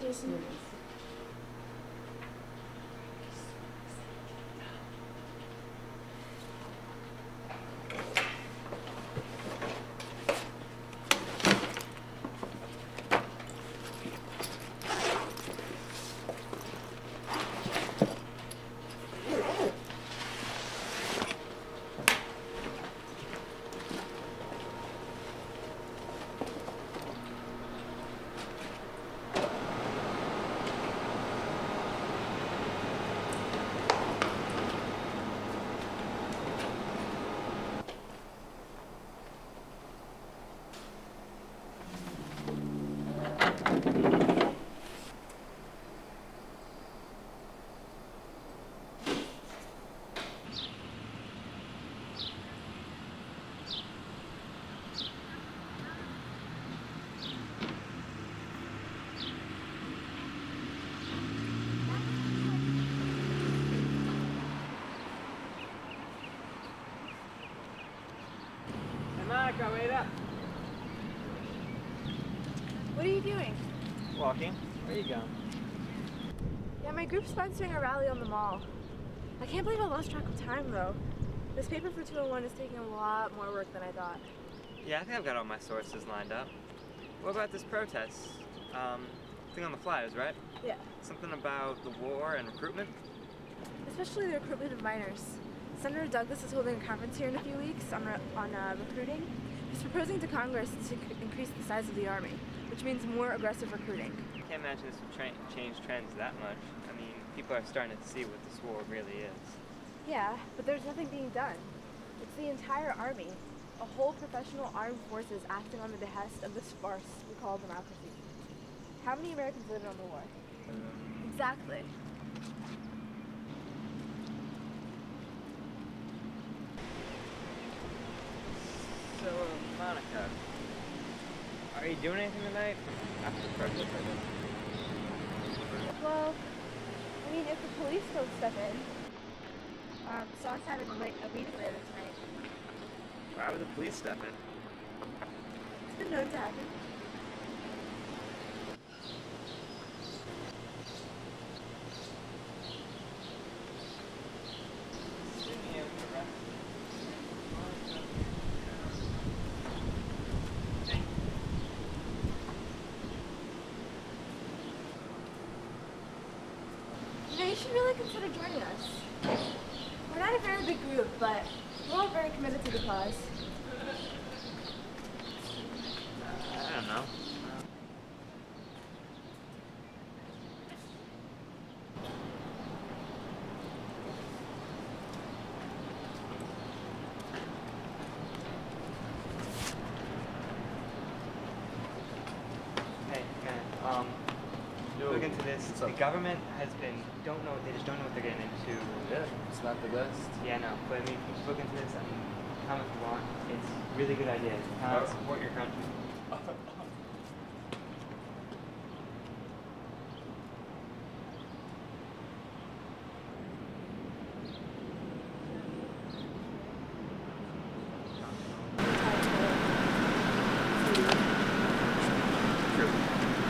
Jason. Monica, wait up. What are you doing? Walking. Where are you going? Yeah, my group's sponsoring a rally on the mall. I can't believe I lost track of time though. This paper for 201 is taking a lot more work than I thought. Yeah, I think I've got all my sources lined up. What about this protest? Thing on the flyers, right? Yeah. Something about the war and recruitment? Especially the recruitment of minors. Senator Douglas is holding a conference here in a few weeks on recruiting. He's proposing to Congress to increase the size of the Army, which means more aggressive recruiting. I can't imagine this would change trends that much. I mean, people are starting to see what this war really is. Yeah, but there's nothing being done. It's the entire Army, a whole professional armed forces acting on the behest of this farce we call democracy. How many Americans lived on the war? Exactly. So, Monica, are you doing anything tonight after the protest? Well, I mean, if the police don't step in, Sauce had a meeting later tonight. Why would the police step in? It's been known to happen. You know, you should really consider joining us. We're not a very big group, but we're all very committed to the cause. I don't know. Hey, man, look into this. The government has been, they just don't know what they're getting into. Yeah, it's not the best. Yeah, no, but I mean, if you just look into this, I mean, come if you want. It's a really good idea. Support your country.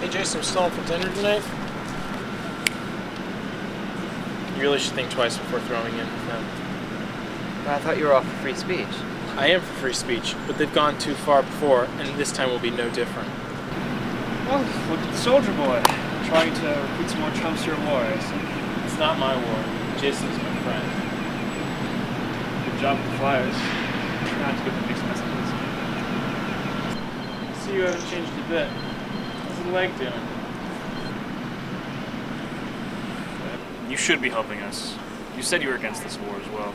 Hey Jason, I'm still on for dinner tonight. You really should think twice before throwing in. No. But I thought you were all for free speech. I am for free speech, but they've gone too far before, and this time will be no different. Well, look at the soldier boy, trying to recruit some more chumps to your war, I see. It's not my war. Jason's my friend. Good job with the flyers. Try not to give them mixed messages. I see you haven't changed a bit. How's the leg doing? You should be helping us. You said you were against this war as well.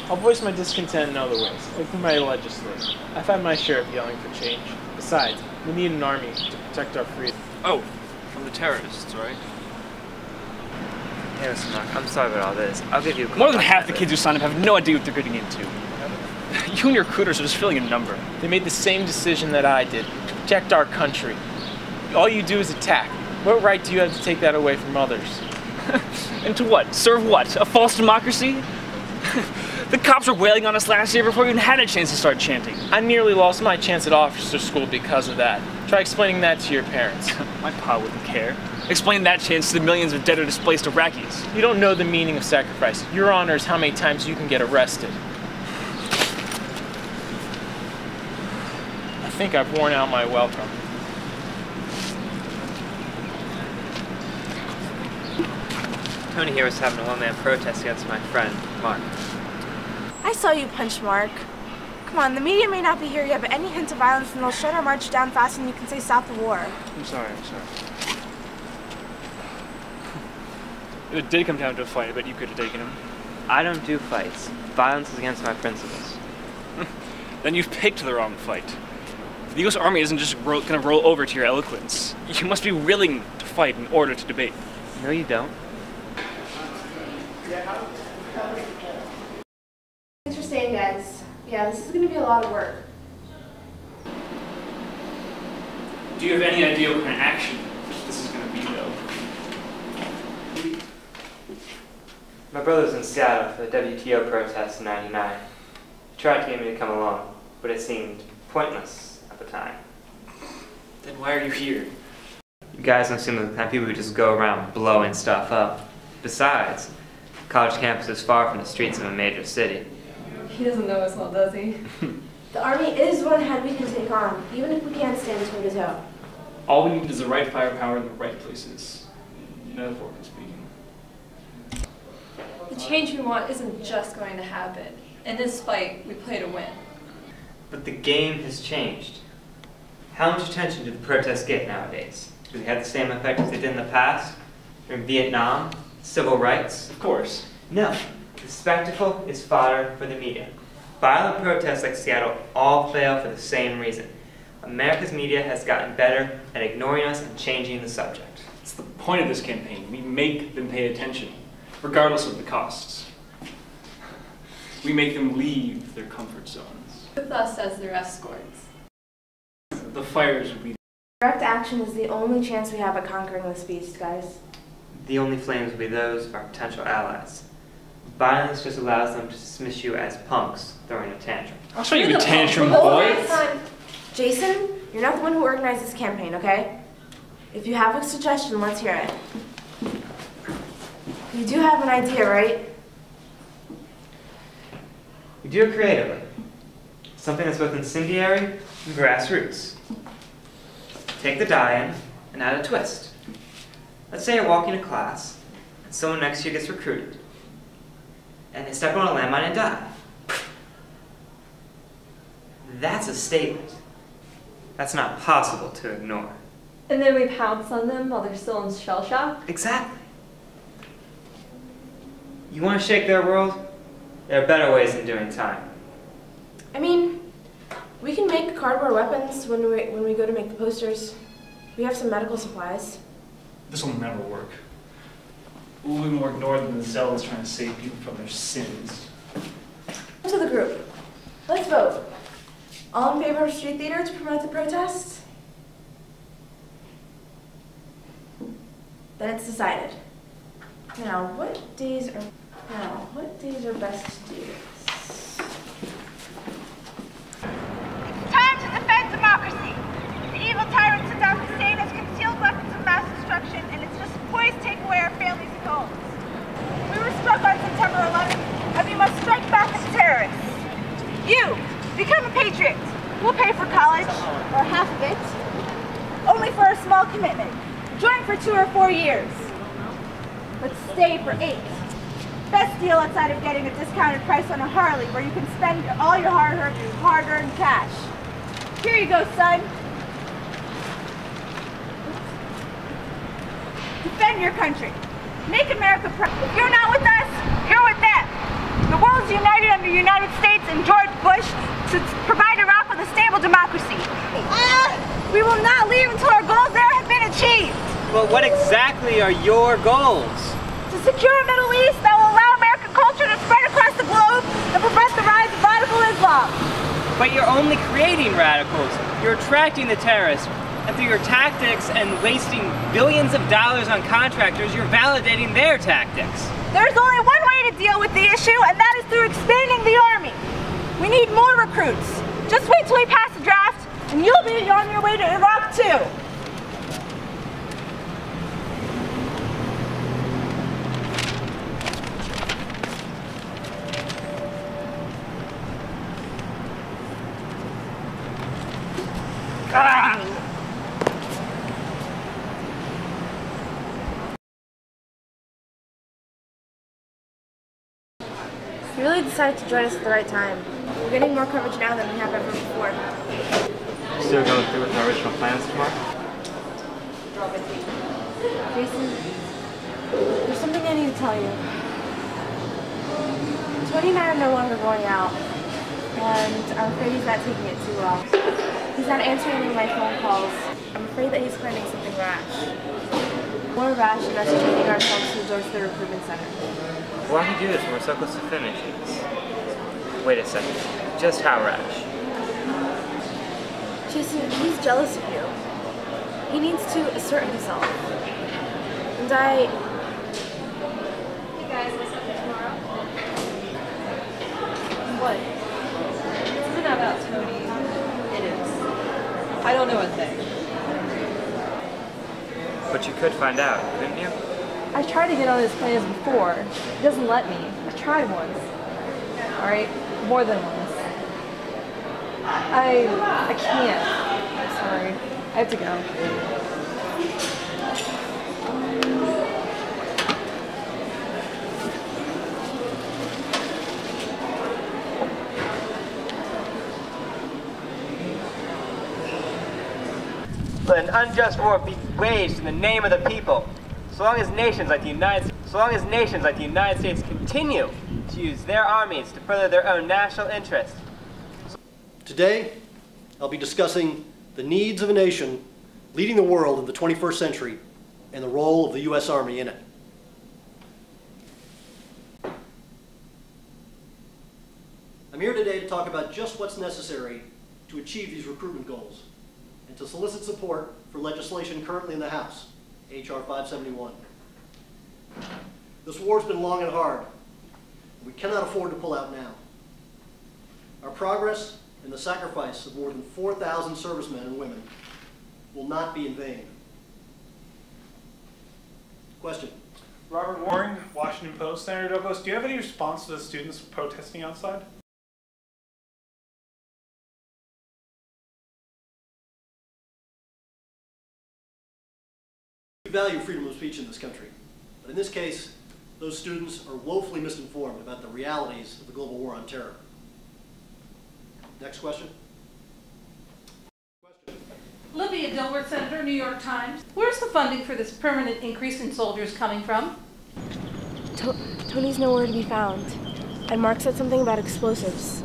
I'll voice my discontent in other ways, like through my legislature. I've had my share of yelling for change. Besides, we need an army to protect our freedom. Oh, from the terrorists, right? Hey, listen, Mark, I'm sorry about all this. I'll give you a call. More than half the kids who sign up have no idea what they're getting into. You and your recruiters are just filling a number. They made the same decision that I did, to protect our country. All you do is attack. What right do you have to take that away from others? And to what? Serve what? A false democracy? The cops were wailing on us last year before we even had a chance to start chanting. I nearly lost my chance at officer school because of that. Try explaining that to your parents. My pa wouldn't care. Explain that chance to the millions of dead or displaced Iraqis. You don't know the meaning of sacrifice. Your honor is how many times you can get arrested. I think I've worn out my welcome. Tony here was having a one-man protest against my friend, Mark. I saw you punch Mark. Come on, the media may not be here yet, but any hint of violence and they'll shut our march down fast and you can say stop the war. I'm sorry. If it did come down to a fight, I bet you could have taken him. I don't do fights. Violence is against my principles. Then you've picked the wrong fight. The U.S. Army isn't just gonna roll over to your eloquence. You must be willing to fight in order to debate. No, you don't. Thanks for staying, guys. Yeah, this is going to be a lot of work. Do you have any idea what kind of action this is gonna be, though? My brother was in Seattle for the WTO protest in '99. He tried to get me to come along, but it seemed pointless at the time. Then why are you here? You guys don't seem like the kind of people who just go around blowing stuff up. Besides, college campus is far from the streets of a major city. He doesn't know us well, does he? The Army is one head we can take on, even if we can't stand toe to toe. All we need is the right firepower in the right places, metaphorically speaking. The change we want isn't just going to happen. In this fight, we play to win. But the game has changed. How much attention do the protests get nowadays? Do they have the same effect as they did in the past? In Vietnam? Civil rights? Of course. No. The spectacle is fodder for the media. Violent protests like Seattle all fail for the same reason. America's media has gotten better at ignoring us and changing the subject. It's the point of this campaign. We make them pay attention, regardless of the costs. We make them leave their comfort zones. With us as their escorts. The fires would be. Direct action is the only chance we have at conquering this beast, guys. The only flames will be those of our potential allies. Violence just allows them to dismiss you as punks throwing a tantrum. I'll show you a tantrum, Hold boy. on. Jason, you're not the one who organized this campaign, okay? If you have a suggestion, let's hear it. You do have an idea, right? We do it creatively. Something that's both incendiary and grassroots. Take the die-in and add a twist. Let's say you're walking to class, and someone next to you gets recruited, and they step on a landmine and die. That's a statement. That's not possible to ignore. And then we pounce on them while they're still in shell shock? Exactly. You want to shake their world? There are better ways than doing time. I mean, we can make cardboard weapons when we go to make the posters. We have some medical supplies. This will never work. We'll be more ignored than the zealots trying to save people from their sins. To the group. Let's vote. All in favor of street theater to promote the protest? Then it's decided. Now, what days are best to do this? Time to defend democracy. The evil tyrant Saddam Hussein has concealed weapons of mass destruction, and it's just poised to take away our families and homes. We were struck on September 11th, and we must strike back at the terrorists. You, become a patriot. We'll pay for college, or half of it, only for a small commitment. Join for 2 or 4 years, but stay for 8. Best deal outside of getting a discounted price on a Harley where you can spend all your hard-earned cash. Here you go, son. Defend your country. Make America proud. If you're not with us, you're with them. The world's united under the United States and George Bush to provide Iraq with a stable democracy. We will not leave until our goals there have been achieved. But what exactly are your goals? To secure a Middle East that will allow American culture to spread across the globe and prevent the rise of radical Islam. But you're only creating radicals. You're attracting the terrorists. And through your tactics and wasting billions of dollars on contractors, you're validating their tactics. There's only one way to deal with the issue, and that is to through expanding the Army. We need more recruits. Just wait till we pass the draft, and you'll be on your way to Iraq too. You really decided to join us at the right time. We're getting more coverage now than we have ever before. Still going through with our original plans tomorrow? Jason, there's something I need to tell you. Tony and I are no longer going out, and I'm afraid he's not taking it too well. He's not answering any of my phone calls. I'm afraid that he's planning something rash. More rash than us taking ourselves to the doors of the recruitment center. Why would he do this when we're so close to finishing? Wait a second. Just how rash? Jason, he's jealous of you. He needs to assert himself. And I... Hey guys, what's up tomorrow? What? This isn't about Tony. It is. I don't know a thing. But you could find out, couldn't you? I tried to get on his plans before. He doesn't let me. I tried once. Alright? More than once. I can't. I'm sorry. I have to go. But an unjust war be waged in the name of the people. So long as nations like the United States continue to use their armies to further their own national interest. Today, I'll be discussing the needs of a nation leading the world in the 21st century and the role of the U.S. Army in it. I'm here today to talk about just what's necessary to achieve these recruitment goals and to solicit support for legislation currently in the House, H.R. 571. This war's been long and hard. We cannot afford to pull out now. Our progress and the sacrifice of more than 4,000 servicemen and women will not be in vain. Question. Robert Warren, Washington Post. Senator Douglas, do you have any response to the students protesting outside? We value freedom of speech in this country, but in this case, those students are woefully misinformed about the realities of the global war on terror. Next question. Olivia Dilworth, Senator, New York Times. Where's the funding for this permanent increase in soldiers coming from? Tony's nowhere to be found. And Mark said something about explosives.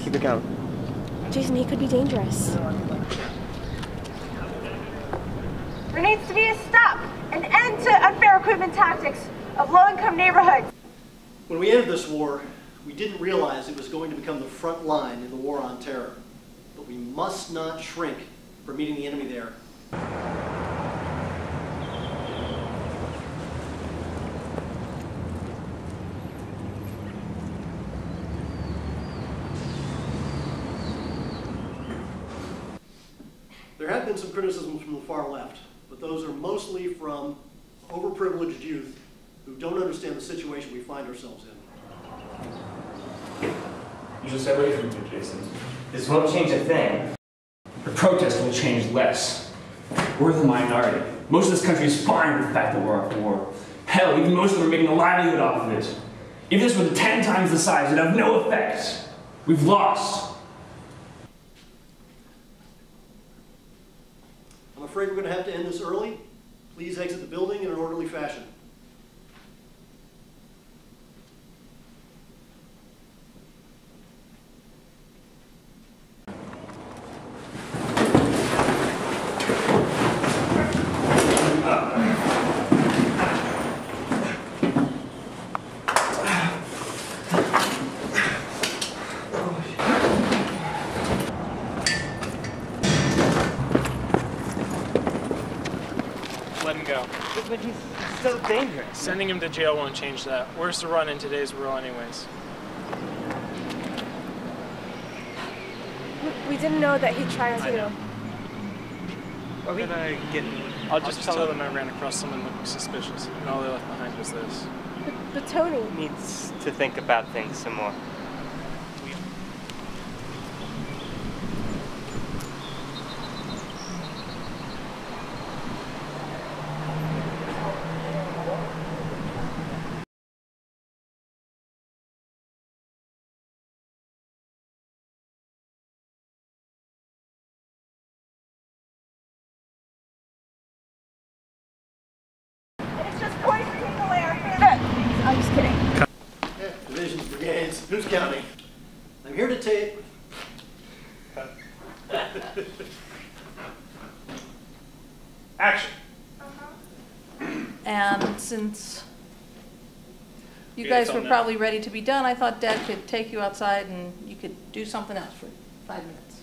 Keep it going. Jason, he could be dangerous. There needs to be a stop, an end to unfair recruitment tactics of low-income neighborhoods. When we entered this war, we didn't realize it was going to become the front line in the war on terror. But we must not shrink from meeting the enemy there. There have been some criticisms from the far left, but those are mostly from overprivileged youth who don't understand the situation we find ourselves in. You should stay away from it, Jason. This won't change a thing. The protest will change less. We're the minority. Most of this country is fine with the fact that we're at war. Hell, even most of them are making a livelihood off of it. If this were 10 times the size, it'd have no effect. We've lost. I'm afraid we're going to have to end this early. Please exit the building in an orderly fashion. Let him go. But he's so dangerous. Sending him to jail won't change that. Where's the run in today's world anyways? We didn't know that he'd try I know. to. What did I get? I'll just tell them I ran across someone looking suspicious, and all they left behind was this. But Tony Needs to think about things some more. It's just poison taking away our family. I'm just kidding. Divisions, brigades, who's counting? I'm here to take. Action. And since you Yeah, guys it's were on now. probably ready to be done, I thought Dad could take you outside and you could do something else for 5 minutes.